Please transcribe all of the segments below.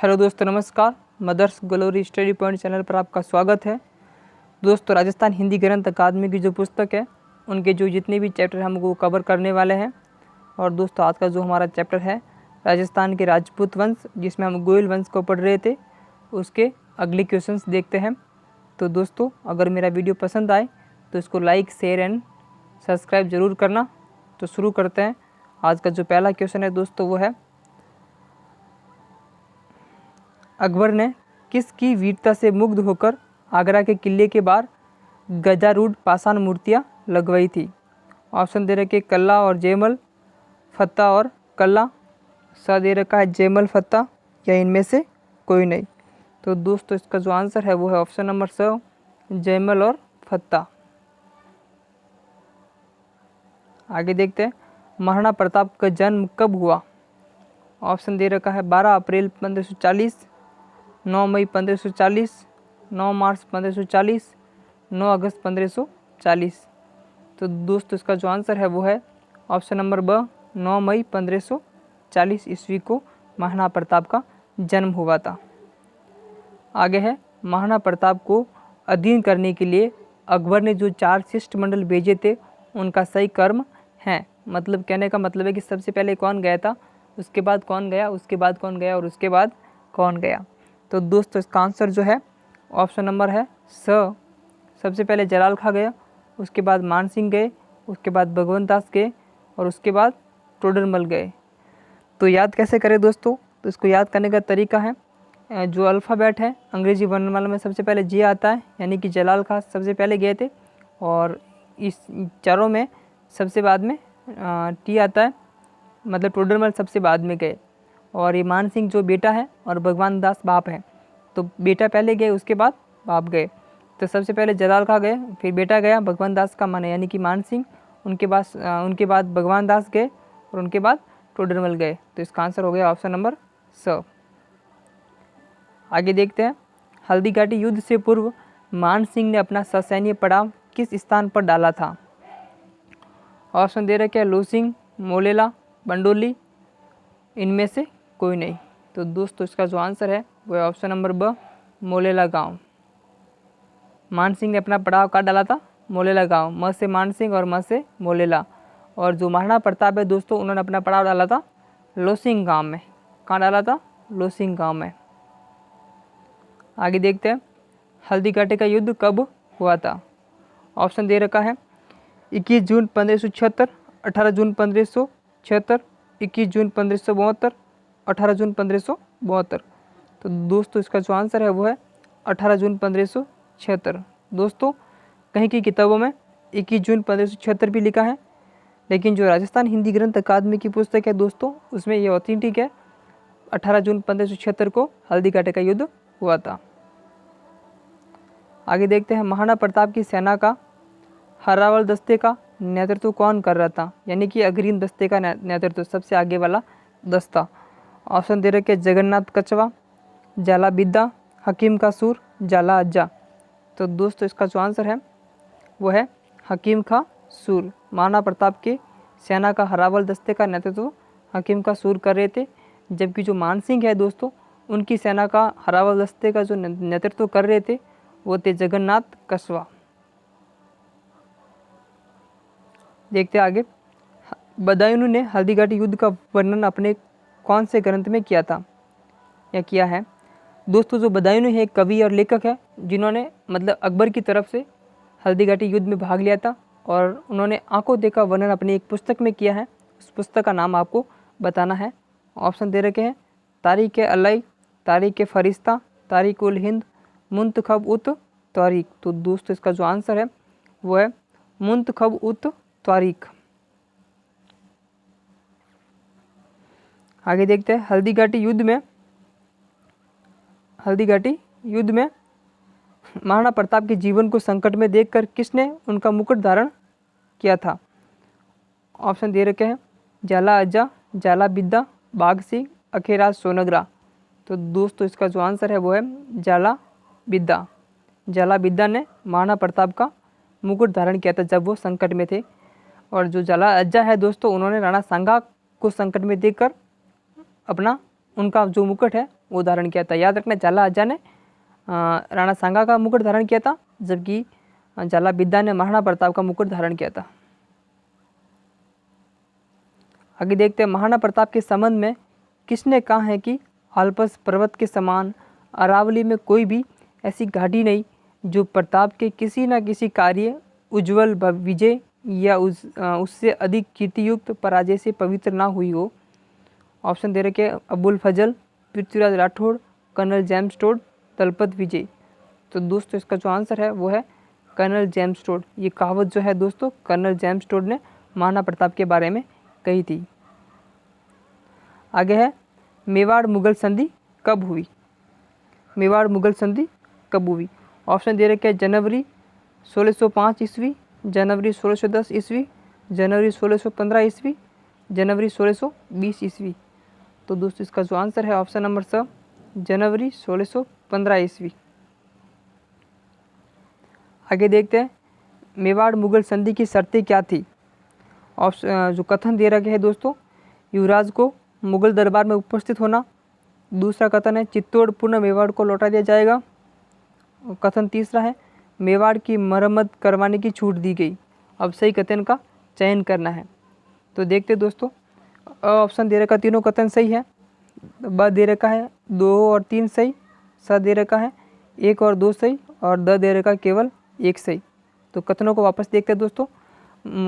Hello दोस्तों, नमस्कार। Mother's glory study point channel पर आपका स्वागत है। दोस्तों, राजस्थान हिंदी ग्रंथ अकादमी की जो पुस्तक है उनके जो जितने भी चैप्टर हम वो कवर करने वाले हैं। और दोस्तों, आज का जो हमारा चैप्टर है राजस्थान के राजपूत वंश, जिसमें हम गोयल वंश को पढ़ रहे थे, उसके अगले क्वेश्चंस देखते हैं। तो दोस्तों, अगर मेरा वीडियो पसंद आए तो इसको लाइक, शेयर एंड सब्सक्राइब ज़रूर करना। तो शुरू करते हैं। आज का जो पहला क्वेश्चन है दोस्तों वो है, अकबर ने किसकी वीरता से मुग्ध होकर आगरा के किले के बाहर गजारूढ़ पाषाण मूर्तियाँ लगवाई थी? ऑप्शन दे रखे कल्ला और जयमल, फत्ता और कल्ला। सा दे रखा है जयमल, फत्ता, या इनमें से कोई नहीं। तो दोस्तों, इसका जो आंसर है वो है ऑप्शन नंबर स, जयमल और फत्ता। आगे देखते हैं, महाराणा प्रताप का जन्म कब हुआ? ऑप्शन दे रखा है 12 अप्रैल 1540, 9 मई 1540, 9 मार्च 1540, 9 अगस्त 1540। तो दोस्तों, इसका जो आंसर है वो है ऑप्शन नंबर ब, 9 मई 1540 ईस्वी को महाराणा प्रताप का जन्म हुआ था। आगे है, महाराणा प्रताप को अधीन करने के लिए अकबर ने जो 4 शिष्टमंडल भेजे थे उनका सही क्रम है। मतलब कहने का मतलब है कि सबसे पहले कौन गया था, उसके बाद कौन गया, उसके बाद कौन गया और उसके बाद कौन गया। तो दोस्तों, इसका आंसर जो है ऑप्शन नंबर है स। सबसे पहले जलाल खां गया, उसके बाद मान सिंह गए, उसके बाद भगवंत दास गए और उसके बाद टोडरमल गए। तो याद कैसे करें दोस्तों? तो इसको याद करने का तरीका है, जो अल्फ़ाबेट है अंग्रेजी वर्णमाला में सबसे पहले जे आता है, यानी कि जलाल खां सबसे पहले गए थे। और इस चारों में सबसे बाद में टी आता है, मतलब टोडरमल सबसे बाद में गए। और ये मान सिंह जो बेटा है और भगवान दास बाप है, तो बेटा पहले गए उसके बाद बाप गए। तो सबसे पहले जलाल खां गए, फिर बेटा गया, भगवान दास का मन है यानी कि मान सिंह, उनके बाद भगवान दास गए और उनके बाद टोडरमल गए। तो इसका आंसर हो गया ऑप्शन नंबर स। आगे देखते हैं, हल्दी घाटी युद्ध से पूर्व मान सिंह ने अपना ससैन्य पड़ाव किस स्थान पर डाला था? ऑप्शन दे रखे हैं लोसिंग, मोलेला, बंडोली, इनमें से कोई नहीं। तो दोस्तों, इसका जो आंसर है वो है ऑप्शन नंबर ब, मोलेला गांव। मान सिंह ने अपना पड़ाव कहाँ डाला था? मोलेला गांव। म से मान सिंह और म से मोलेला। और जो महाराणा प्रताप है दोस्तों, उन्होंने अपना पड़ाव डाला था लोसिंग गांव में। कहाँ डाला था? लोसिंग गांव में। आगे देखते हैं, हल्दी घाटी का युद्ध कब हुआ था? ऑप्शन दे रखा है 21 जून 1576, 18 जून 1576, 21 जून 1572, 18 जून 1572। तो दोस्तों, इसका जो आंसर है वो है 18 जून 1576। दोस्तों, कहीं की किताबों में 21 जून 1576 भी लिखा है, लेकिन जो राजस्थान हिंदी ग्रंथ अकादमी की पुस्तक है दोस्तों, उसमें ये ऑथेंटिक है, 18 जून 1576 को हल्दी घाटी का युद्ध हुआ था। आगे देखते हैं, महाराणा प्रताप की सेना का हरावल दस्ते का नेतृत्व कौन कर रहा था? यानी कि अग्रिम दस्ते का नेतृत्व, सबसे आगे वाला दस्ता। ऑप्शन दे रखे जगन्नाथ कछवा, जाला बिद्दा, हकीम का सूर, जाला अज्जा। तो दोस्तों, इसका जो आंसर है वो है हकीम का सूर। महाराणा प्रताप के सेना का हरावल दस्ते का नेतृत्व हकीम का सूर कर रहे थे, जबकि जो मान सिंह है दोस्तों, उनकी सेना का हरावल दस्ते का जो नेतृत्व कर रहे थे वो थे जगन्नाथ कछवा। देखते हैं आगे, बदायूं ने हल्दी घाटी युद्ध का वर्णन अपने कौन से ग्रंथ में किया था या किया है? दोस्तों, जो बदायूं है एक कवि और लेखक है, जिन्होंने मतलब अकबर की तरफ से हल्दी घाटी युद्ध में भाग लिया था और उन्होंने आंखों देखा वर्णन अपनी एक पुस्तक में किया है। उस पुस्तक का नाम आपको बताना है। ऑप्शन दे रखे हैं तारीख अलई, तारीख फरिश्ता, तारीख उल हिंद, मुंतखब उत तारीख। तो दोस्तों, इसका जो आंसर है वो है मुंतखब उत तारीख। आगे देखते हैं, हल्दी घाटी युद्ध में महाराणा प्रताप के जीवन को संकट में देखकर किसने उनका मुकुट धारण किया था? ऑप्शन दे रखे हैं जाला अज्जा, जाला बिद्दा, बाघ सिंह, अखेराज सोनग्रा। तो दोस्तों, इसका जो आंसर है वो है जाला बिद्दा। जाला बिद्दा ने महाराणा प्रताप का मुकुट धारण किया था जब वो संकट में थे। और जो जाला अज्जा है दोस्तों, उन्होंने राणा सांगा को संकट में देखकर अपना उनका जो मुकुट है वो धारण किया था। याद रखना, झाला आजा ने राणा सांगा का मुकुट धारण किया था, जबकि झाला बिद्दा ने महाराणा प्रताप का मुकुट धारण किया था। आगे देखते हैं, महाराणा प्रताप के संबंध में किसने कहा है कि आल्पस पर्वत के समान अरावली में कोई भी ऐसी घाटी नहीं जो प्रताप के किसी न किसी कार्य, उज्जवल विजय या उससे अधिक कीर्तियुक्त पराजय से पवित्र ना हुई हो। ऑप्शन दे रखे Abul Fazal, Prithviraj Rathore, colonel James Tod, Dalpat Vijay. तो दोस्तों इसका जो आंसर है वो है कर्नल जेम्स टोड। ये कहावत जो है दोस्तों कर्नल जेम्स टोड ने महाराणा प्रताप के बारे में कही थी। आगे है, मेवाड़ मुगल संधि कब हुई? मेवाड़ मुगल संधि कब हुई? ऑप्शन दे रखे जनवरी 1605 ईस्वी, जनवरी 1610 ईस्वी, जनवरी 1615 ईस्वी, जनवरी 1620 ईस्वी। तो दोस्तों इसका जो आंसर है ऑप्शन नंबर स, जनवरी 1615 ईस्वी। आगे देखते हैं, मेवाड़ मुगल संधि की शर्तें क्या थी? ऑप्शन जो कथन दे रखे हैं दोस्तों, युवराज को मुगल दरबार में उपस्थित होना। दूसरा कथन है चित्तौड़ पूर्ण मेवाड़ को लौटा दिया जाएगा। कथन तीसरा है मेवाड़ की मरम्मत करवाने की छूट दी गई। अब सही कथन का चयन करना है। तो देखते दोस्तों, ऑप्शन दे रखा तीनों कथन सही है, ब दे रखा है 2 और 3 सही, स दे रखा है 1 और 2 सही, और द दे रखा केवल 1 सही। तो कथनों को वापस देखते हैं दोस्तों।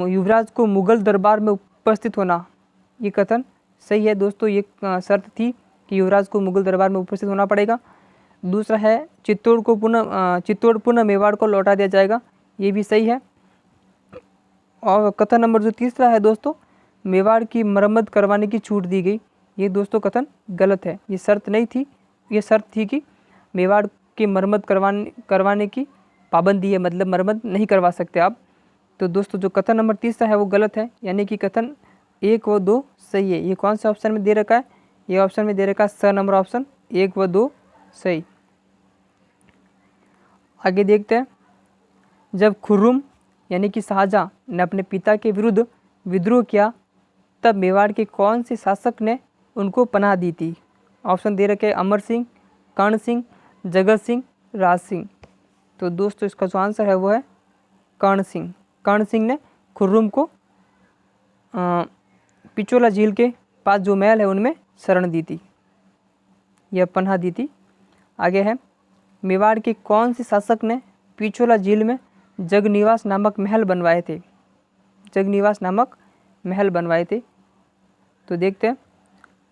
युवराज को मुगल दरबार में उपस्थित होना, ये कथन सही है दोस्तों। ये शर्त थी कि युवराज को मुगल दरबार में उपस्थित होना पड़ेगा। दूसरा है चित्तौड़ पुनः मेवाड़ को लौटा दिया जाएगा, ये भी सही है। और कथन नंबर जो तीसरा है दोस्तों, मेवाड़ की मरम्मत करवाने की छूट दी गई, ये दोस्तों कथन गलत है। ये शर्त नहीं थी, ये शर्त थी कि मेवाड़ की मरम्मत करवाने की पाबंदी है, मतलब मरम्मत नहीं करवा सकते आप। तो दोस्तों जो कथन नंबर तीसरा है वो गलत है, यानी कि कथन 1 व 2 सही है। ये कौन सा ऑप्शन में दे रखा है? ये ऑप्शन में दे रखा है स नंबर ऑप्शन 1 व 2 सही। आगे देखते हैं, जब खुर्रम यानी कि शाहजहाँ ने अपने पिता के विरुद्ध विद्रोह किया तब मेवाड़ के कौन से शासक ने उनको पनाह दी थी? ऑप्शन दे रखे अमर सिंह, कर्ण सिंह, जगत सिंह, राज सिंह। तो दोस्तों इसका जो आंसर है वो है कर्ण सिंह। कर्ण सिंह ने खुर्रम को पिचोला झील के पास जो महल है उनमें शरण दी थी, यह पनाह दी थी। आगे है, मेवाड़ के कौन से शासक ने पिचोला झील में जगनिवास नामक महल बनवाए थे? जगनिवास नामक महल बनवाए थे। तो देखते हैं,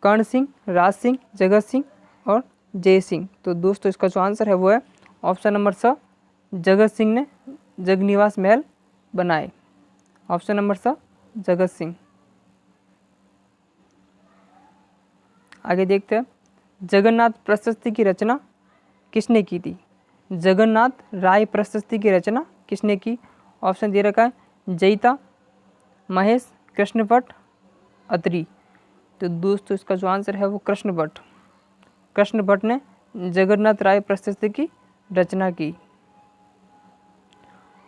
कर्ण सिंह, राज सिंह, जगत सिंह और जय सिंह। तो दोस्तों इसका जो आंसर है वो है ऑप्शन नंबर स, जगत सिंह ने जगनिवास महल बनाए। ऑप्शन नंबर स, जगत सिंह। आगे देखते हैं, जगन्नाथ प्रशस्ति की रचना किसने की थी? जगन्नाथ राय प्रशस्ति की रचना किसने की? ऑप्शन दे रखा है जयिता, महेश, कृष्ण भट्ट, अत्रि। तो दोस्तों इसका जो आंसर है वो कृष्ण भट्ट। कृष्ण भट्ट ने जगन्नाथ राय प्रशस्ति की रचना की।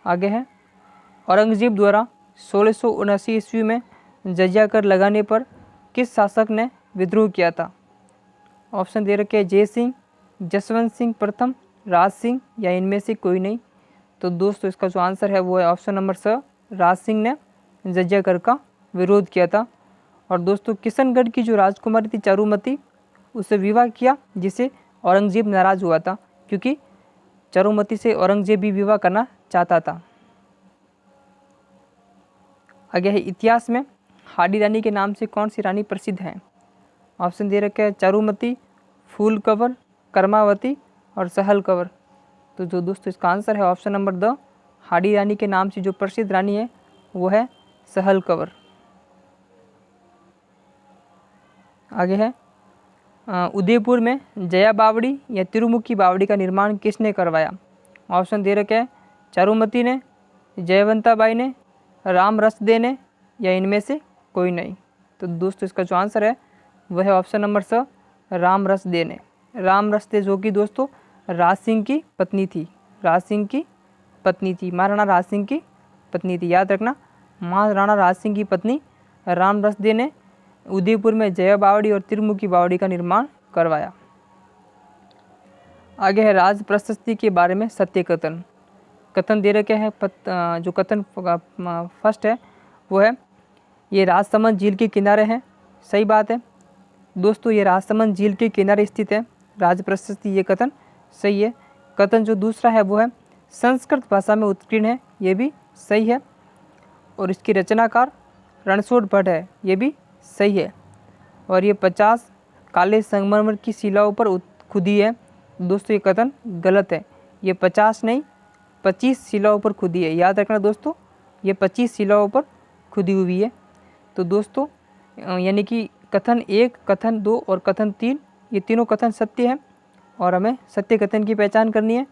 आगे है, औरंगजेब द्वारा 1679 ईस्वी में जजिया कर लगाने पर किस शासक ने विद्रोह किया था? ऑप्शन दे रखे जय सिंह, जसवंत सिंह प्रथम, राज सिंह या इनमें से कोई नहीं। तो दोस्तों इसका जो आंसर है वो है ऑप्शन नंबर स, राज सिंह ने जजिया कर का विरोध किया था। और दोस्तों किशनगढ़ की जो राजकुमारी थी चारुमती, उससे विवाह किया, जिसे औरंगजेब नाराज हुआ था, क्योंकि चारुमती से औरंगजेब भी विवाह करना चाहता था। आगे है, इतिहास में हाडी रानी के नाम से कौन सी रानी प्रसिद्ध है? ऑप्शन दे रखे हैं चारुमती, फूल कंवर, कर्मावती और सहल कंवर। तो जो दोस्तों इसका आंसर है ऑप्शन नंबर द, हाडी रानी के नाम से जो प्रसिद्ध रानी है वो है सहल कंवर। आगे है, उदयपुर में जया बावड़ी या तिरुमुखी बावड़ी का निर्माण किसने करवाया? ऑप्शन दे रखे हैं चारुमती ने, जयवंता बाई ने, राम रसदे ने या इनमें से कोई नहीं। तो दोस्तों इसका जो आंसर है वह है ऑप्शन नंबर स, राम रसदे ने। राम रसदे जो कि दोस्तों राज सिंह की पत्नी थी, राज सिंह की पत्नी थी, महाराणा राज सिंह की पत्नी थी। याद रखना, महाराणा राज सिंह की पत्नी राम रसदे ने उदयपुर में जया बावड़ी और तिरुमुखी बावड़ी का निर्माण करवाया। आगे है राज प्रशस्ति के बारे में सत्य कथन। कथन दे रखे हैं, जो कथन फर्स्ट है वो है ये राजसमंद झील के किनारे हैं। सही बात है दोस्तों, ये राजसमंद झील के किनारे स्थित है राज प्रशस्ति, ये कथन सही है। कथन जो दूसरा है वो है संस्कृत भाषा में उत्कीर्ण है, ये भी सही है। और इसकी रचनाकार रणछोड़ भट्ट है, ये भी सही है। और ये 50 काले संगमरमर की शिलाओं पर खुदी है। दोस्तों ये कथन गलत है, ये 50 नहीं 25 शिलाओं पर खुदी है। याद रखना दोस्तों, ये 25 शिलाओं पर खुदी हुई है। तो दोस्तों यानी कि कथन 1, कथन 2 और कथन 3 ये तीनों कथन सत्य है और हमें सत्य कथन की पहचान करनी है।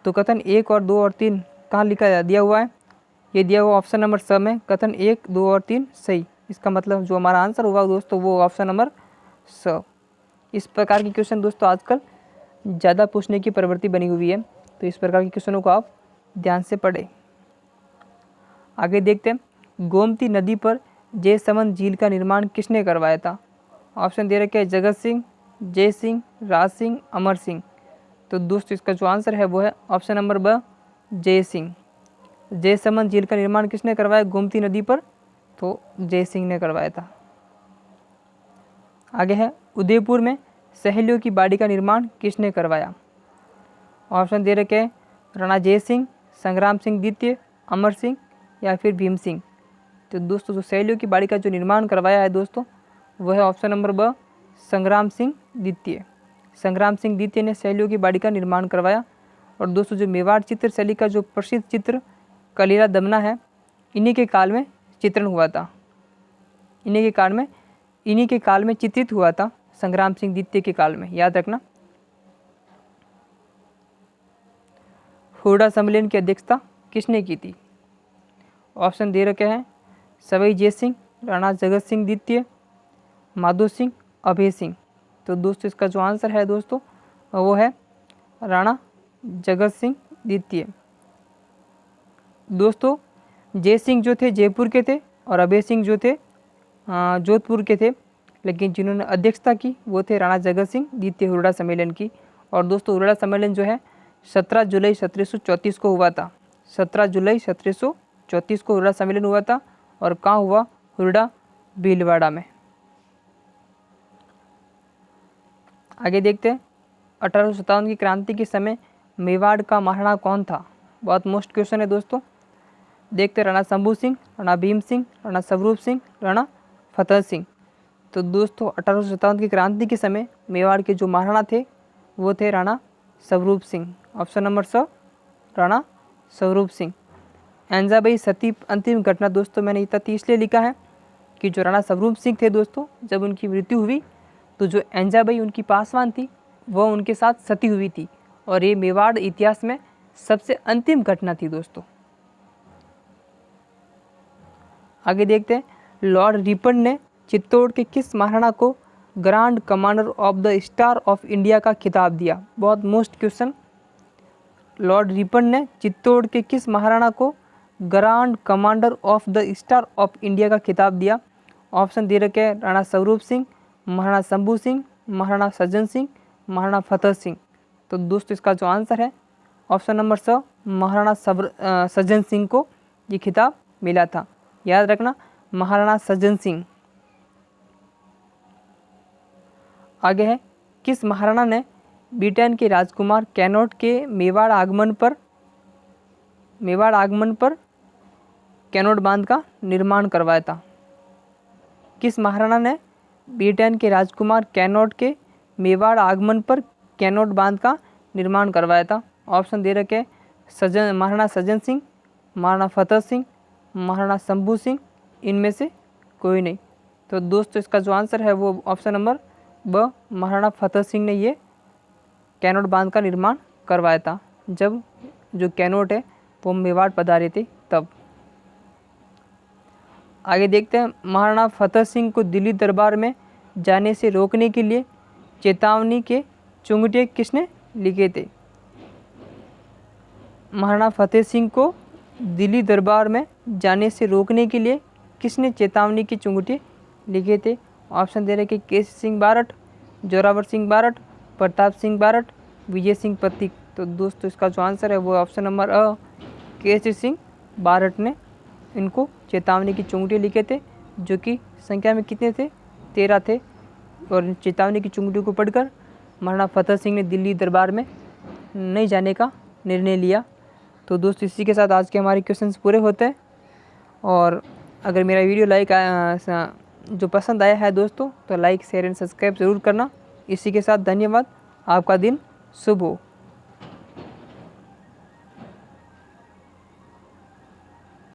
तो कथन 1 और 2 और 3 कहाँ लिखा दिया हुआ है? ये दिया हुआ ऑप्शन नंबर स में, कथन 1, 2 और 3 सही। इसका मतलब जो हमारा आंसर होगा दोस्तों वो ऑप्शन नंबर स। इस प्रकार के क्वेश्चन दोस्तों आजकल ज़्यादा पूछने की प्रवृत्ति बनी हुई है, तो इस प्रकार के क्वेश्चनों को आप ध्यान से पढ़ें। आगे देखते हैं गोमती नदी पर जयसमंद झील का निर्माण किसने करवाया था? ऑप्शन दे रखे हैं जगत सिंह, जय सिंह, राज सिंह, अमर सिंह। तो दोस्तों इसका जो आंसर है वो है ऑप्शन नंबर ब, जय सिंह। जयसमंद झील का निर्माण किसने करवाया गोमती नदी पर? तो जय सिंह ने करवाया था। आगे है उदयपुर में सहेलियों की बाड़ी का निर्माण किसने करवाया? ऑप्शन दे रखे हैं राणा जय सिंह, संग्राम सिंह द्वितीय, अमर सिंह या फिर भीम सिंह। तो दोस्तों जो सहेलियों की बाड़ी का जो निर्माण करवाया है दोस्तों वह है ऑप्शन नंबर ब, संग्राम सिंह द्वितीय। संग्राम सिंह द्वितीय ने सहेलियों की बाड़ी का निर्माण करवाया। और दोस्तों जो मेवाड़ चित्र शैली का जो प्रसिद्ध चित्र कलीला दमना है, इन्हीं के काल में चित्रण हुआ था, इन्हीं के काल में चित्रित हुआ था, संग्राम सिंह द्वितीय के काल में। याद रखना। हुरडा सम्मेलन की अध्यक्षता किसने की थी? ऑप्शन दे रखे हैं सवाई जय सिंह, राणा जगत सिंह द्वितीय, माधो सिंह, अभय सिंह। तो दोस्तों इसका जो आंसर है दोस्तों वो है राणा जगत सिंह द्वितीय। दोस्तों जय सिंह जो थे जयपुर के थे और अभय सिंह जो थे जोधपुर के थे, लेकिन जिन्होंने अध्यक्षता की वो थे राणा जगत सिंह द्वितीय हुरडा सम्मेलन की। और दोस्तों हुरडा सम्मेलन जो है 17 जुलाई 1734 को हुआ था। 17 जुलाई 1734 को हुरडा सम्मेलन हुआ था। और कहाँ हुआ? हुरडा भीलवाड़ा में। आगे देखते हैं 1857 की क्रांति के समय मेवाड़ का महाराणा कौन था? बहुत मोस्ट क्वेश्चन है दोस्तों। देखते हैं राणा शंभू सिंह, राणा भीम सिंह, राणा स्वरूप सिंह, राणा फतेह सिंह। तो दोस्तों 1857 की क्रांति के समय मेवाड़ के जो महाराणा थे वो थे राणा स्वरूप सिंह। ऑप्शन नंबर स, राणा स्वरूप सिंह। ऐंजाबाई सती अंतिम घटना दोस्तों मैंने इतना इसलिए लिखा है कि जो राणा स्वरूप सिंह थे दोस्तों, जब उनकी मृत्यु हुई तो जो ऐंजाबाई उनकी पासवान थी वह उनके साथ सती हुई थी। और ये मेवाड़ इतिहास में सबसे अंतिम घटना थी दोस्तों। आगे देखते हैं लॉर्ड रिपन ने चित्तौड़ के किस महाराणा को grand commander of the star of India का खिताब दिया? बहुत मोस्ट क्वेश्चन। लॉर्ड रिपन ने चित्तौड़ के किस महाराणा को grand commander of the star of India का खिताब दिया? ऑप्शन दे रखे हैं राणा स्वरूप सिंह, महाराणा शंभू सिंह, महाराणा सज्जन सिंह, महाराणा फतेह सिंह। तो दोस्तों इसका जो आंसर है ऑप्शन नंबर स, महाराणा सज्जन सिंह को ये खिताब मिला था। याद रखना, महाराणा सज्जन सिंह। आगे है किस महाराणा ने ब्रिटेन के राजकुमार कैनोट के मेवाड़ आगमन पर कैनोट बांध का निर्माण करवाया था? किस महाराणा ने ब्रिटेन के राजकुमार कैनोट के मेवाड़ आगमन पर कैनोट बांध का निर्माण करवाया था? ऑप्शन दे रखे महाराणा सज्जन सिंह, महाराणा फतेह सिंह, महाराणा शंभू सिंह, इनमें से कोई नहीं। तो दोस्तों इसका जो आंसर है वो ऑप्शन नंबर ब, महाराणा फतेह सिंह ने ये कैनोट बांध का निर्माण करवाया था, जब जो कैनोट है वो मेवाड़ पधारे थे तब। आगे देखते हैं महाराणा फतेह सिंह को दिल्ली दरबार में जाने से रोकने के लिए चेतावनी के चुंगटे किसने लिखे थे? महाराणा फतेह सिंह को दिल्ली दरबार में जाने से रोकने के लिए किसने चेतावनी के चुंगटे लिखे थे? ऑप्शन दे रहे कि केसी सिंह बारठ, जोरावर सिंह बारठ, प्रताप सिंह बारठ, विजय सिंह प्रतीक। तो दोस्तों इसका जो आंसर है वो ऑप्शन नंबर अ, केसरी सिंह बारठ ने इनको चेतावनी की चुंगटी लिखे थे, जो कि संख्या में कितने थे, 13 थे। और चेतावनी की चुंगटी को पढ़कर महाराणा फतेह सिंह ने दिल्ली दरबार में नहीं जाने का निर्णय लिया। तो दोस्त इसी के साथ आज के हमारे क्वेश्चंस पूरे होते हैं। और अगर मेरा वीडियो जो पसंद आया है दोस्तों, तो लाइक शेयर एंड सब्सक्राइब ज़रूर करना। इसी के साथ धन्यवाद। आपका दिन शुभ हो।